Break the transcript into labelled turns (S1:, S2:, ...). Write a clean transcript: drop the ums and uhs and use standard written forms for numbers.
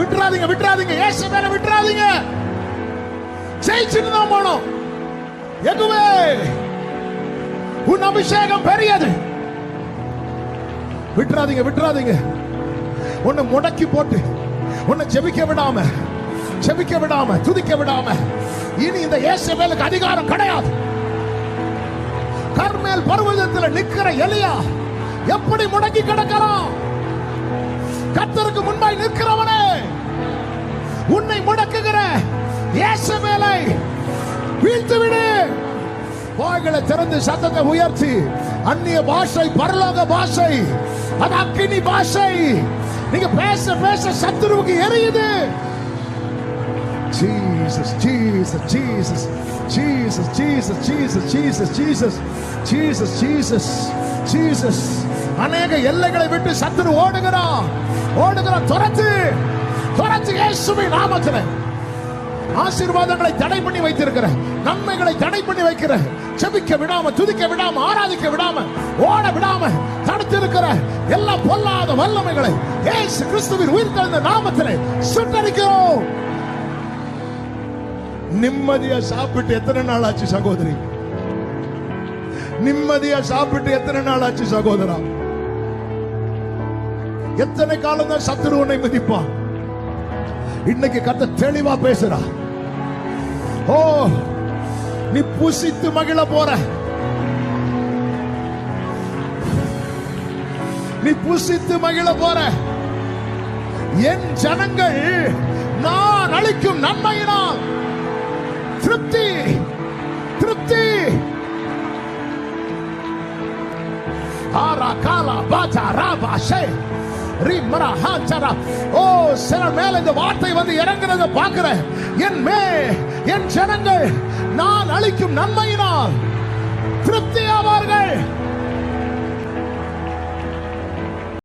S1: விட்டுறாதீங்க, விட்டுறாதீங்க, இயேசு மேல விட்டுறாதீங்க. ஜெயிச்சுட்டு தான் போனோம். எதுவே உன் அபிஷேகம் பெரியது. விட்டுறாதீங்க, விட்டுறாதீங்க. உன்னை முடக்கி போட்டு உன்னை ஜெபிக்க விடாம, ஜெபிக்க விடாம, துதிக்க விடாம இனி இந்த இயேசுவேலுக்கு அதிகாரம் கிடையாது. கர்மேல் பர்வதத்தில் நிக்கிற எலியா எப்படி முடங்கி கிடக்கிறான்? கர்த்தருக்கு முன்பாய் நிற்கிறவனே, உன்னை முடக்குகிற இயேசுவேலை வீழ்த்து விடு. வாய்களை திறந்து சத்தத்தை உயர்த்தி அந்நிய பாஷை, பரலோக பாஷை, அது அக்கினி பாஷை. நீங்க பேச பேச சத்துருவுக்கு எரியுது. Jesus, Jesus, Jesus, Jesus, Jesus, Jesus, Jesus, Jesus, Jesus, Jesus, Jesus. அநேக எல்லைகளை விட்டு சத்துரு ஓடுகிறான், ஓடுகிறான். துரத்து, துரத்து இயேசுவின் நாமத்திலே. ஆசீர்வாதங்களை தடை பண்ணி வைத்திருக்கிற, நன்மைகளை தடை பண்ணி வைக்கிற, ஜெபிக்க விடாம, துதிக்க விடாம, ஆராதிக்க விடாம, ஓட விடாம தடுத்து இருக்கிற எல்லா பொல்லாத வல்லமைகளை இயேசு கிறிஸ்துவின் உயிர்த்தெழுந்த நாமத்திலே சுட்டரிக்கிறோம். நிம்மதியா சாப்பிட்டு எத்தனை நாள் ஆச்சு சகோதரி? நிம்மதியா சாப்பிட்டு எத்தனை நாள் ஆச்சு சகோதரா? எத்தனை காலம் தான் சத்துரு உன்னை மிதிப்பான்? இன்னைக்கு கர்த்தர் தெளிவா பேசுறா. ஓ, நீ புசித்து மகிழ போற, நீ புசித்து மகிழ போற. என் ஜனங்கள் நான் அளிக்கும் நன்மையினால் திருப்தி, திருப்தி. ஆரா காலா பாஜா ராபாஷே ரிமரா ஹாச்சரா. ஓ, சில மேல இந்த வார்த்தை வந்து இறங்குறத பார்க்கிறேன். என் ஜனங்கள் நான் அளிக்கும் நன்மையினால் திருப்தியா